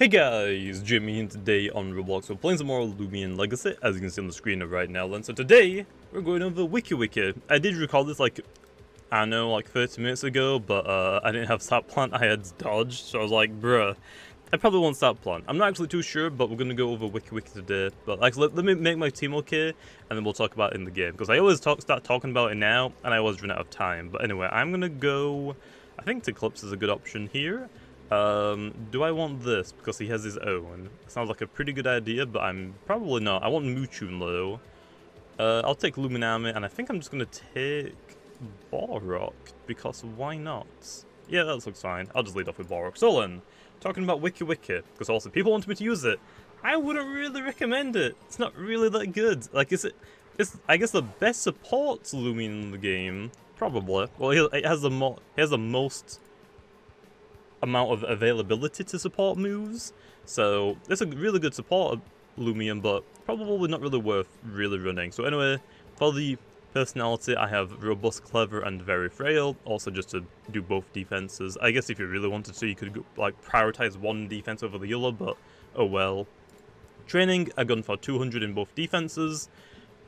Hey guys, Jimmy, and today on Roblox we're playing some more Loomian Legacy, as you can see on the screen right now. And so today, we're going over WikiWiki. I did record this like 30 minutes ago, but I didn't have Stat Plant, I had Dodge, so I was like, bruh, I probably won't Stat Plant. I'm not actually too sure, but we're going to go over WikiWiki today. But like, let me make my team okay, and then we'll talk about it in the game. Because I always start talking about it now, and I always run out of time. But anyway, I'm going to go, I think Eclipses is a good option here. Do I want this? Because he has his own. Sounds like a pretty good idea, but I'm probably not. I want Muchun though. I'll take Luminami, and I think I'm just going to take Balrock, because why not? Yeah, that looks fine. I'll just lead off with Balrock. So then, talking about WikiWiki, because also people want me to use it. I wouldn't really recommend it. It's not really that good. Like, it's I guess the best support Loomian in the game, probably. Well, it has the most amount of availability to support moves, so it's a really good support of Loomian, but probably not really worth really running. So anyway, for the personality, I have robust, clever, and very frail, also just to do both defenses. I guess if you really wanted to, you could go, like, prioritize one defense over the other, but oh well. Training, I gun for 200 in both defenses,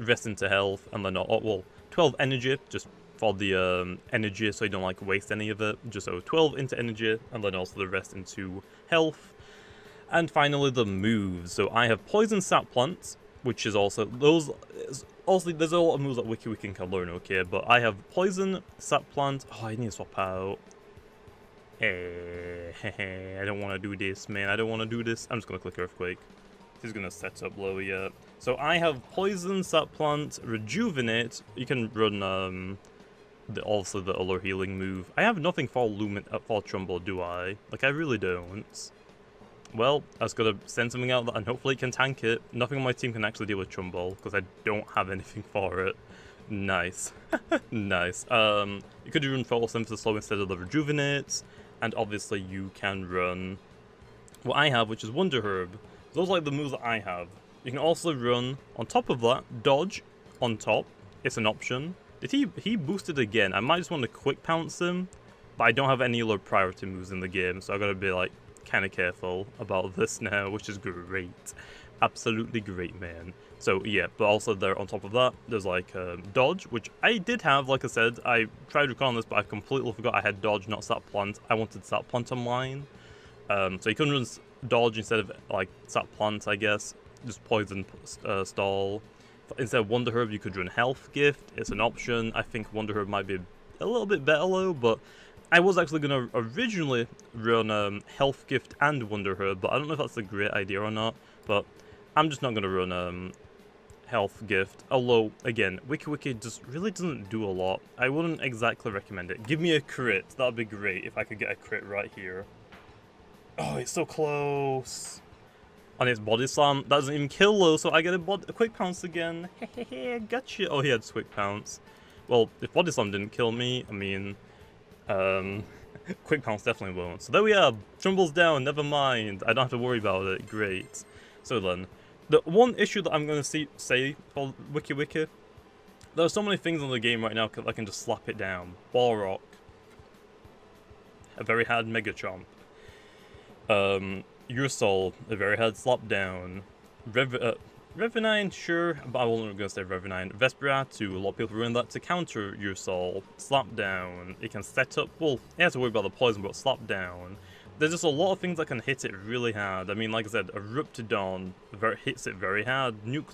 rest into health, and then 12 energy, just for the energy, so you don't like waste any of it. Just so 12 into energy, and then also the rest into health. And finally the moves. So I have poison sap plants, which is also those. Also, there's a lot of moves that WikiWiki can learn, okay? But I have poison sap plant. Oh, I need to swap out. I don't want to do this, man. I don't want to do this. I'm just gonna click earthquake. He's gonna set up low, yeah. So I have poison sap plant, rejuvenate. You can run also the other healing move. I have nothing for for Trumbull, do I? Like, I really don't. Well, I just gotta send something out and hopefully it can tank it. Nothing on my team can actually deal with Trumbull, because I don't have anything for it. Nice. Nice. You could run Photosynthesis Slow instead of the Rejuvenates, and obviously you can run what I have, which is Wonder Herb. Those are like the moves that I have. You can also run, on top of that, Dodge on top. It's an option. Did he boosted again? I might just want to quick pounce him, but I don't have any other priority moves in the game, so I gotta be like kind of careful about this now, which is great. Absolutely great, man. So yeah, but also there on top of that, there's like Dodge, which I did have. Like I said, I tried recalling this, but I completely forgot I had Dodge, not Sap Plant. I wanted Sap Plant on mine. So you can run Dodge instead of like Sap Plant, I guess. Just poison stall. Instead of Wonder Herb, you could run Health Gift. It's an option. I think Wonder Herb might be a little bit better though, but I was actually going to originally run Health Gift and Wonder Herb, but I don't know if that's a great idea or not. But I'm just not going to run Health Gift. Although, again, WikiWiki just really doesn't do a lot. I wouldn't exactly recommend it. Give me a crit. That would be great if I could get a crit right here. Oh, it's so close. And it's Body Slam. That doesn't even kill though, so I get a Quick Pounce again. Hehehe, gotcha. Oh, he had Quick Pounce. Well, if Body Slam didn't kill me, I mean, Quick Pounce definitely won't. So there we are. Trumble's down, never mind. I don't have to worry about it. Great. So then, the one issue that I'm going to say for WikiWiki, there are so many things in the game right now that I can just slap it down. Balrock. A very hard Megachomp. Your Soul, a very hard slap down. Revenine, sure, but I wasn't going to say Revenine. Vesperatu, a lot of people run that to counter Your Soul. Slap down, it can set up, well, you have to worry about the poison, but slap down. There's just a lot of things that can hit it really hard. I mean, like I said, Eruptidon hits it very hard. It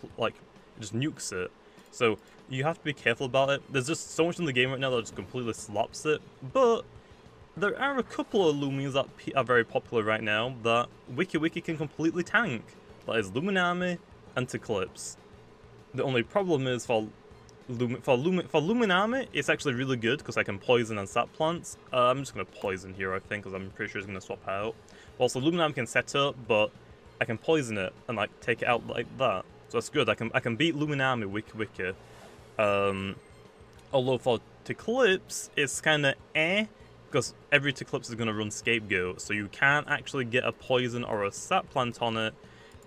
just nukes it. So, you have to be careful about it. There's just so much in the game right now that just completely slaps it, but there are a couple of Loomians that are very popular right now that WikiWiki can completely tank. That is Luminami and Eclipse. The only problem is for Luminami, it's actually really good because I can poison and sap plants. I'm just going to poison here, I think, because I'm pretty sure it's going to swap out. Also, Luminami can set up, but I can poison it and like take it out like that. So that's good. I can beat Luminami WikiWiki. Although for Eclipse, it's kind of because every Eclipse is going to run Scapegoat, so you can't actually get a poison or a sap plant on it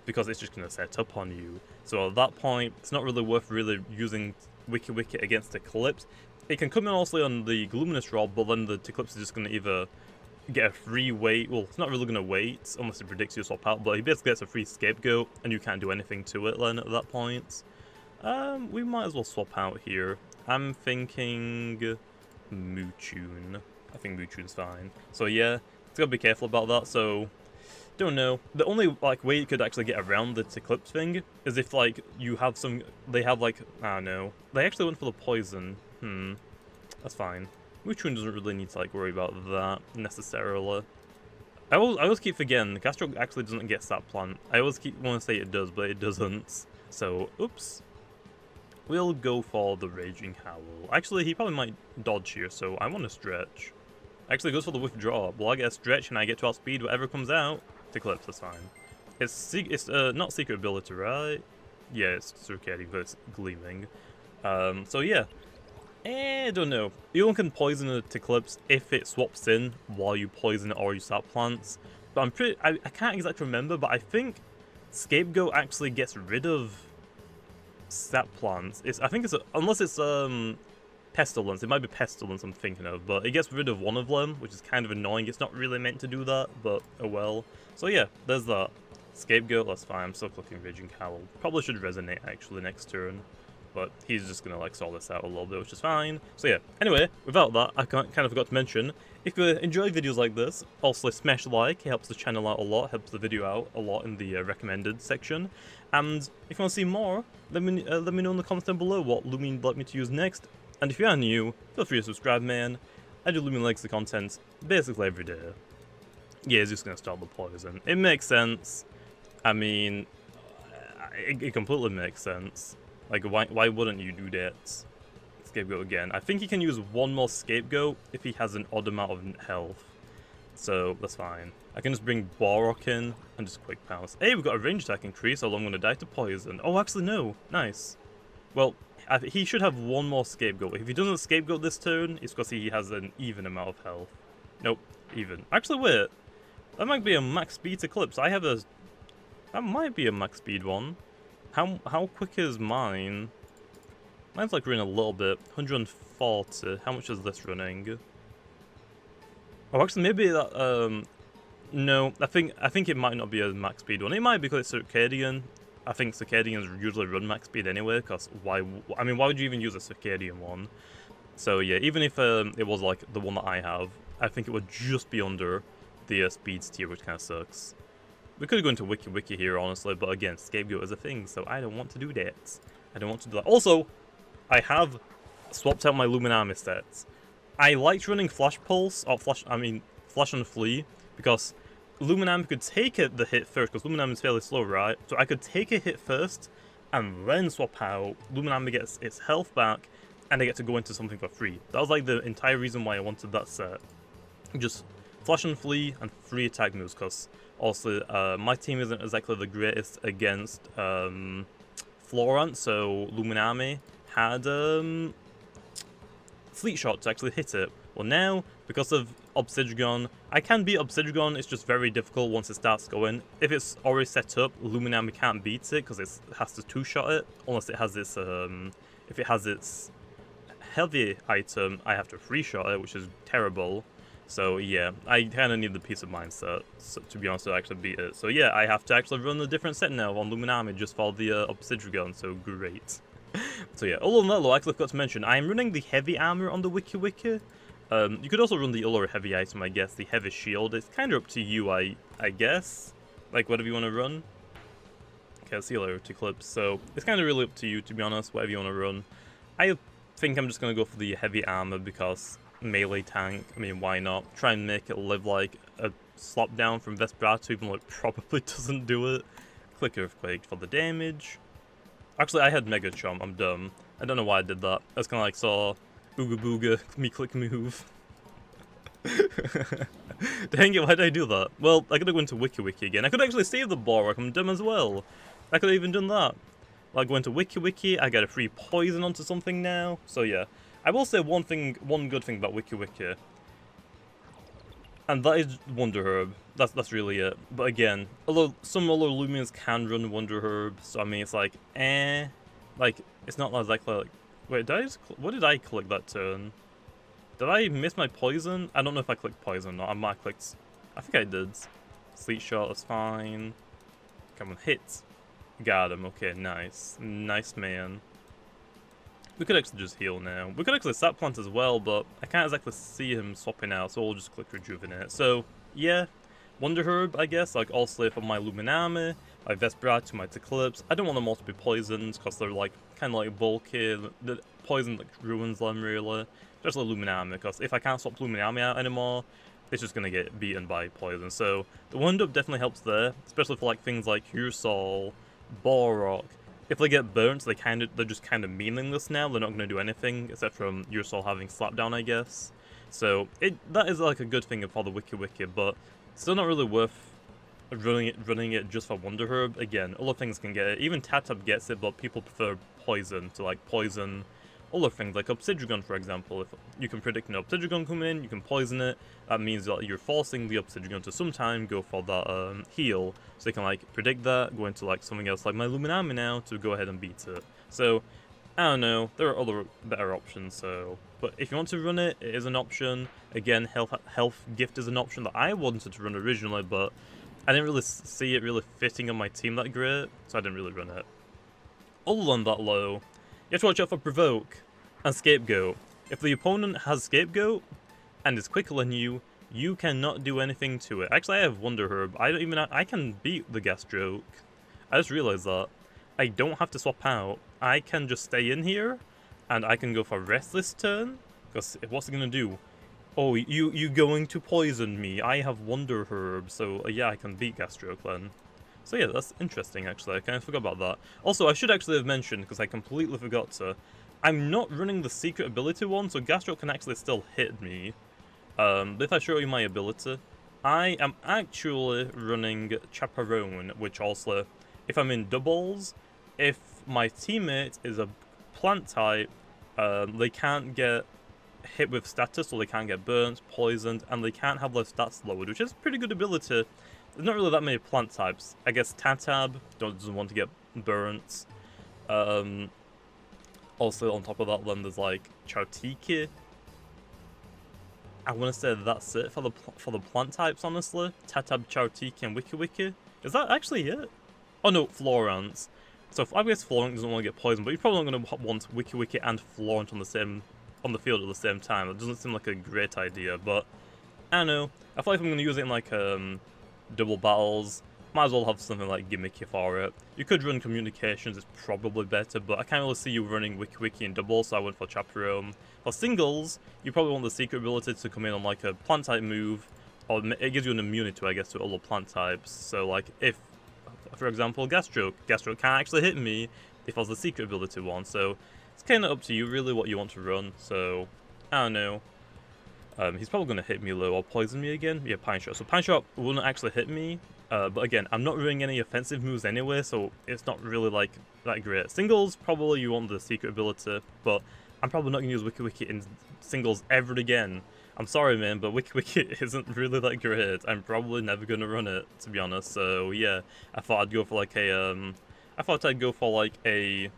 because it's just going to set up on you. So at that point, it's not really worth really using WikiWiki against Eclipse. It can come in also on the Gluminous Rod, but then the Eclipse is just going to either get a free wait. Well, it's not really going to wait unless it predicts you swap out, but he basically gets a free scapegoat, and you can't do anything to it then at that point. We might as well swap out here. I'm thinking Moochune. I think Moochune's fine. So yeah, it's gotta be careful about that. So don't know. The only like way you could actually get around this Eclipse thing is if like you have some. They have like I don't know. They actually went for the poison. That's fine. Moochune doesn't really need to like worry about that necessarily. I always keep forgetting Castro actually doesn't get Sap Plant. I always want to say it does, but it doesn't. So oops. We'll go for the Raging Howl. Actually, he probably might dodge here, so I want to stretch. Actually, goes for the withdraw. Well, I get a stretch and I get to outspeed whatever comes out. Eclipse, that's fine. It's not secret ability, right? Yeah, it's circadian, but it's gleaming. So yeah. I don't know. You can poison a Eclipse if it swaps in while you poison it or you Sap Plants. But I can't exactly remember, but I think Scapegoat actually gets rid of Sap Plants. I think it's unless it's Pestilence. It might be Pestilence I'm thinking of, but it gets rid of one of them, which is kind of annoying. It's not really meant to do that, but oh well. So yeah, there's that. Scapegoat, that's fine. I'm still clicking Raging Howl. Probably should resonate actually next turn, but he's just gonna like sort this out a little bit, which is fine. So yeah, anyway, without that, I kind of forgot to mention, if you enjoy videos like this, also smash like, it helps the channel out a lot, helps the video out a lot in the recommended section. And if you want to see more, let me know in the comments down below what Loomian would like me to use next. And if you are new, feel free to subscribe, man. I do Loomian Legacy content basically every day. Yeah, he's just gonna start the poison. It makes sense. I mean, it completely makes sense. Like, why wouldn't you do that? Scapegoat again. I think he can use one more Scapegoat if he has an odd amount of health. So, that's fine. I can just bring Borok in and just quick pounce. Hey, we've got a range attack increase, so I'm going to die to poison. Oh, actually, no. Nice. Well, he should have one more Scapegoat. If he doesn't Scapegoat this turn, it's because he has an even amount of health. Nope, even. Actually, wait. That might be a max speed Eclipse. That might be a max speed one. How quick is mine? Mine's like running a little bit. 140. How much is this running? Oh, actually, maybe that. No, I think it might not be a max speed one. It might be because it's Circadian. I think Circadians usually run max speed anyway. Because why would you even use a Circadian one? So yeah, even if it was like the one that I have, I think it would just be under the speeds tier, which kind of sucks. We could go into Wicky Wicky here, honestly, but again, Scapegoat is a thing, so I don't want to do that. I don't want to do that. Also, I have swapped out my Loomian stats. I liked running Flash Pulse, or Flash and Flee, because Loomian could take the hit first, because Loomian is fairly slow, right? So I could take a hit first, and then swap out. Loomian gets its health back, and I get to go into something for free. That was like the entire reason why I wanted that set. Just Flash and Flee and 3 attack moves, because also my team isn't exactly the greatest against Florant, so Loomian had Fleet Shot to actually hit it. Well now, because of Obsidian, I can beat Obsidian, it's just very difficult once it starts going. If it's already set up, Loomian can't beat it because it has to 2-shot it, unless it has this, if it has its heavy item, I have to 3-shot it, which is terrible. So yeah, I kind of need the peace of mind set, to be honest, to actually beat it. So yeah, I have to actually run a different set now on Loomian just for the Obsidian, so great. So yeah, other than that though, I actually forgot to mention, I am running the heavy armor on the Wicky Wicky. You could also run the other heavy item, I guess, the heavy shield. It's kind of up to you, I guess. Like, whatever you want to run. Okay, I'll see you later, Eclipse. So, it's kind of really up to you, to be honest, whatever you want to run. I think I'm just going to go for the heavy armor because melee tank, I mean, why not? Try and make it live like a slop down from Vesperado, even though it probably doesn't do it. Click Earthquake for the damage. Actually, I had Mega Chomp, I'm dumb. I don't know why I did that. I was kind of like, saw Ooga Booga, me click move. Dang it, why did I do that? Well, I could have gone to Wicky Wicky again. I could actually save the Borok, I'm dumb as well. I could have even done that. Like, going to Wicky Wicky, I get a free poison onto something now. So yeah, I will say one good thing about Wicky Wicky. And that is Wonder Herb. That's really it. But again, although some other Loomians can run Wonder Herb, so I mean it's like, like, it's not exactly like, wait, what did I click that turn? Did I miss my poison? I don't know if I clicked poison or not. I might have clicked... I think I did. Sleet shot is fine. Come on, hit. Got him. Okay, nice. Nice, man. We could actually just heal now. We could actually sap plant as well, but I can't exactly see him swapping out, so we'll just click rejuvenate. So, yeah. Wonder Herb, I guess, like all slave for my Luminami, my Vesperate, my Eclipse. I don't want them all to be poisoned, because they're like kind of like bulky. The poison like ruins them, really. Especially Luminami, because if I can't swap Luminami out anymore, it's just going to get beaten by poison. So, the Wind Up definitely helps there, especially for like things like Hursol, Borok. If they get burnt, they're just kind of meaningless now. They're not going to do anything, except from Hursol having Slapdown, I guess. So, that is like a good thing for the Wicky Wicky, but still not really worth running it just for Wonder Herb. Again, other things can get it. Even Tatab gets it, but people prefer poison to like poison other things, like Obsidian, for example. If you can predict an Obsidian coming in, you can poison it. That means that you're forcing the Obsidian to sometime go for that heal. So you can like predict that, go into like something else like my Luminami now to go ahead and beat it. So, I don't know, there are other better options, so... But if you want to run it, it is an option. Again, health gift is an option that I wanted to run originally, but I didn't really see it really fitting on my team that great, so I didn't really run it. Other than that, though, you have to watch out for Provoke and Scapegoat. If the opponent has Scapegoat and is quicker than you, you cannot do anything to it. Actually, I have Wonder Herb. I can beat the Gastroke. I just realized that. I don't have to swap out. I can just stay in here, and I can go for Restless turn, because what's it gonna do? Oh, you going to poison me? I have Wonder Herb, so yeah, I can beat Gastroke then. So yeah, that's interesting actually, I kind of forgot about that. Also, I should actually have mentioned, because I completely forgot to, I'm not running the secret ability one, so Gastroke can actually still hit me. But if I show you my ability, I am actually running Chaperone, which also, if I'm in doubles, if my teammate is a plant type, they can't get hit with status, so they can't get burnt, poisoned, and they can't have their stats lowered, which is a pretty good ability. There's not really that many plant types. I guess Tatab doesn't want to get burnt. Also, on top of that, then there's like Chartiki. I want to say that's it for the plant types, honestly. Tatab, Chartiki, and Wicky Wicky. Is that actually it? Oh no, Florence. So I guess Florent doesn't want to get poisoned, but you're probably not going to want Wicky Wicky and Florent on the field at the same time. That doesn't seem like a great idea, but I don't know. I feel like I'm going to use it in like double battles. Might as well have something like gimmicky for it. You could run communications, it's probably better, but I can't really see you running Wicky Wicky in doubles, so I went for Chaperone. For singles, you probably want the secret ability to come in on like a plant type move, or it gives you an immunity, I guess, to all the plant types. So like if, for example, Gastroke can't actually hit me if I was the secret ability one, so it's kind of up to you really what you want to run, so I don't know. He's probably going to hit me low or poison me again. Yeah, Pine Shot. So Pine Shot wouldn't actually hit me, but again, I'm not running any offensive moves anyway, so it's not really like that great. Singles, probably you want the secret ability, but I'm probably not going to use Wicky Wicky in singles ever again. I'm sorry, man, but Wicky Wicky isn't really that great. I'm probably never going to run it, to be honest. So yeah, I thought I'd go for like a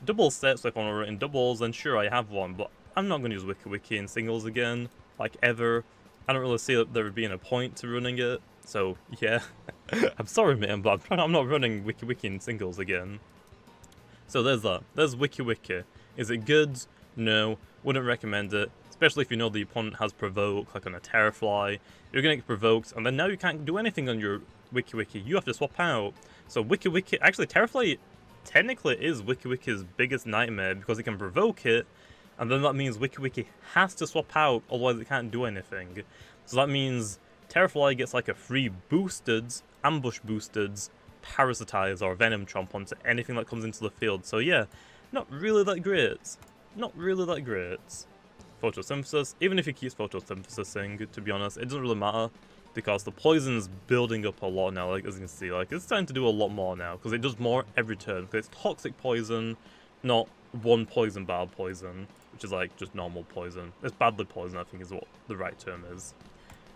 double set. So if I want to run it in doubles, then sure, I have one, but I'm not going to use Wicky Wicky in singles again, like ever. I don't really see that there being a point to running it. So yeah, I'm sorry, man, but I'm not running Wicky Wicky in singles again. So there's that. There's Wicky Wicky. Is it good? No, wouldn't recommend it. Especially if you know the opponent has Provoke, like on a Terrafly. You're going to get provoked, and then now you can't do anything on your Wicky Wicky. You have to swap out. So Wicky Wicky... Actually, Terrafly technically is Wicky Wicky's biggest nightmare, because it can provoke it, and then that means Wicky Wicky has to swap out, otherwise it can't do anything. So that means Terrafly gets like a free boosted, ambush boosted, Parasitize or Venom Chomp onto anything that comes into the field. So yeah, not really that great. Not really that great. Photosynthesis, even if he keeps photosynthesizing, to be honest, it doesn't really matter, because the poison's building up a lot now, like as you can see, like it's starting to do a lot more now, because it does more every turn, because it's toxic poison, not one poison bad poison, which is like just normal poison. It's badly poison, I think is what the right term is.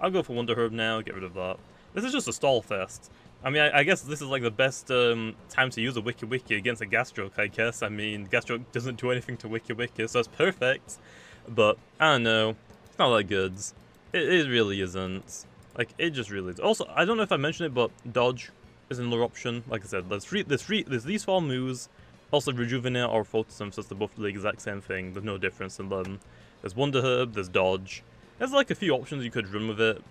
I'll go for Wonder Herb now, get rid of that. This is just a stall fest. I mean, I guess this is like the best time to use a Wicky Wicky against a Gastroke, I guess. I mean, Gastroke doesn't do anything to Wicky Wicky, so it's perfect. But, I don't know. It's not that good. It really isn't. Like, it just really is. Also, I don't know if I mentioned it, but dodge is another option. Like I said, there's these 4 moves. Also, rejuvenate or photosynthesis, they're both the exact same thing. There's no difference in them. There's Wonder Herb, there's dodge. There's like a few options you could run with it.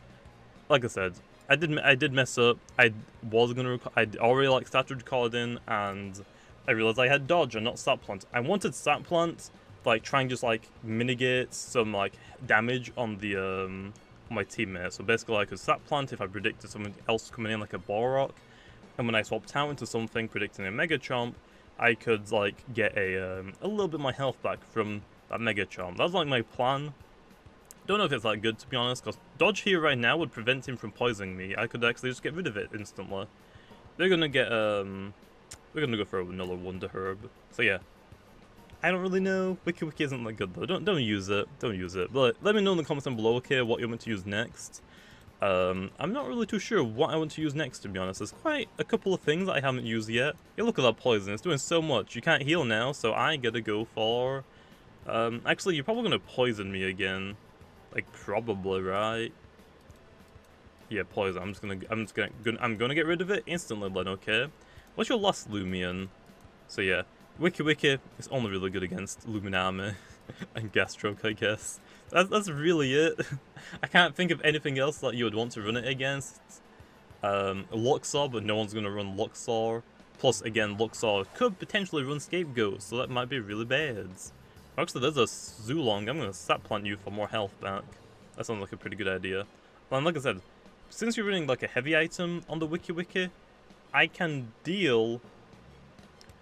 Like I said, I did mess up. I'd already like started recording, and I realized I had dodge and not sap plant. I wanted sap plant, like try and just like mitigate some like damage on the on my teammate. So basically, I could sap plant if I predicted someone else coming in like a Balrog, and when I swapped out into something predicting a Mega Chomp, I could like get a little bit of my health back from that Mega Chomp. That was like my plan. Don't know if it's that good, to be honest, because dodge here right now would prevent him from poisoning me. I could actually just get rid of it instantly. They're gonna get we're gonna go for another Wonder Herb. So yeah, I don't really know. WikiWiki isn't that good though. Don't use it. Don't use it. But let me know in the comments down below, okay, what you want to use next. I'm not really too sure what I want to use next, to be honest. There's quite a couple of things that I haven't used yet. Yeah, look at that poison. It's doing so much. You can't heal now, so I gotta go for. Actually, you're probably gonna poison me again. Like, probably, right? Yeah, poison. I'm gonna get rid of it instantly then, okay? What's your last Loomian? So yeah, WikiWiki is only really good against Loomian Army and Gastroke, I guess. That's really it. I can't think of anything else that you would want to run it against. Luxor, but no one's gonna run Luxor. Plus, again, Luxor could potentially run Scapegoat, so that might be really bad. Actually, there's a Zulong. I'm gonna sap plant you for more health back. That sounds like a pretty good idea. And like I said, since you're running like a heavy item on the WikiWiki, I can deal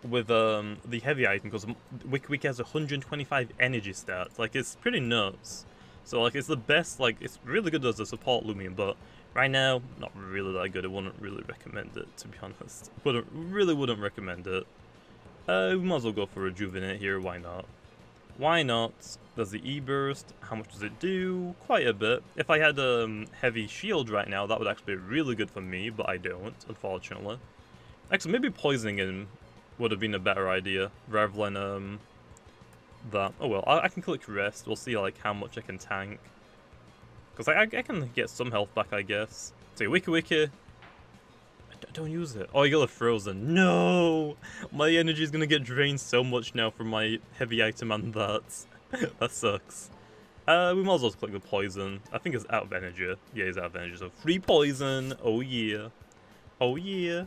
with the heavy item because WikiWiki has 125 energy stats. Like, it's pretty nuts. So like, it's the best. Like, it's really good as a support Loomian, but right now, not really that good. I wouldn't really recommend it, to be honest. Really wouldn't recommend it. We might as well go for Rejuvenate here. Why not? Why not? There's the E-Burst. How much does it do? Quite a bit. If I had heavy shield right now, that would actually be really good for me, but I don't, unfortunately. Actually, maybe poisoning him would have been a better idea, rather than that. Oh well, I can click rest. We'll see like how much I can tank. Because I can get some health back, I guess. So WikiWiki. Don't use it. Oh, you got a frozen. No! My energy is gonna get drained so much now from my heavy item and that. That sucks. We might as well click the poison. I think it's out of energy. Yeah, he's out of energy. So free poison. Oh yeah. Oh yeah.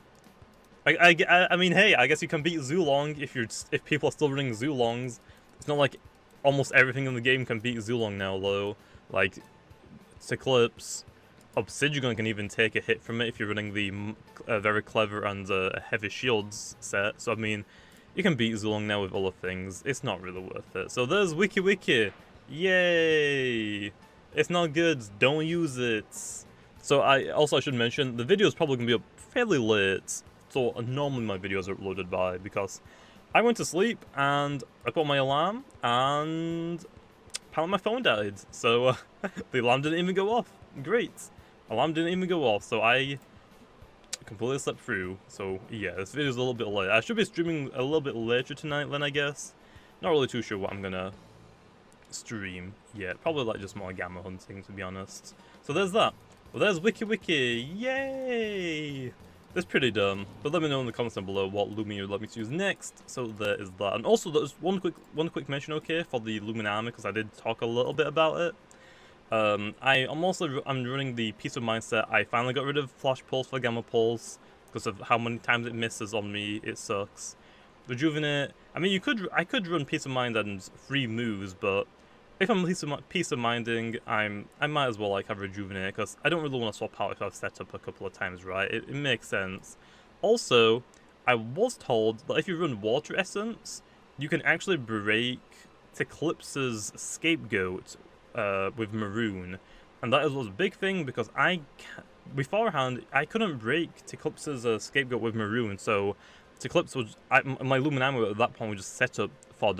I mean, hey, I guess you can beat Zulong if people are still running Zulongs. It's not like almost everything in the game can beat Zulong now, though. Like, Eclipse. Obsidian can even take a hit from it if you're running the very clever and heavy shields set. So I mean, you can beat Zulong now with other things. It's not really worth it. So there's WikiWiki. Yay! It's not good. Don't use it. So I should mention the video is probably gonna be up fairly late. So normally my videos are uploaded by because I went to sleep and I put my alarm and apparently my phone died. So the alarm didn't even go off. Great. Alarm didn't even go off, so I completely slept through. So yeah, this video's a little bit late. I should be streaming a little bit later tonight then, I guess. Not really too sure what I'm gonna stream yet. Probably like just more gamma hunting, to be honest. So there's that. Well, there's WikiWiki. Yay! That's pretty dumb. But let me know in the comments down below what Loomian you'd like me to use next. So there is that. And also, there's one quick mention, okay, for the Loomian army, because I did talk a little bit about it. I'm running the Peace of Mind set. I finally got rid of Flash Pulse for Gamma Pulse because of how many times it misses on me. It sucks. Rejuvenate. I mean, I could run Peace of Mind and free moves, but if I'm Peace of Minding, I might as well like have Rejuvenate because I don't really want to swap out if I've set up a couple of times, right? It makes sense. Also, I was told that if you run Water Essence, you can actually break Eclipses' Scapegoat with Maroon, and that was a big thing because beforehand I couldn't break Eclipse's Scapegoat with Maroon, so Eclipse was my Loomian army at that point was just set up for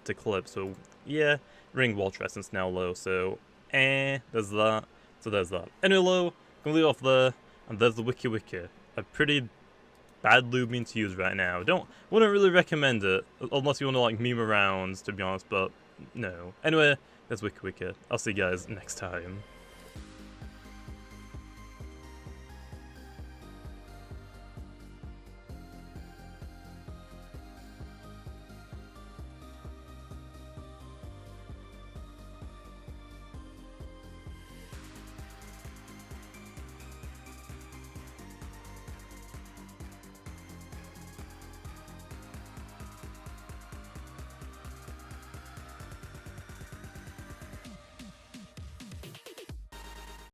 Eclipse. So yeah, ring Water Essence now low. So there's that. So there's that. Anyway, low, gonna leave off there, and there's the WikiWiki. A pretty bad Loomian to use right now. Wouldn't really recommend it unless you want to like meme around, to be honest. But no. Anyway. That's Wicky Wicky. I'll see you guys next time.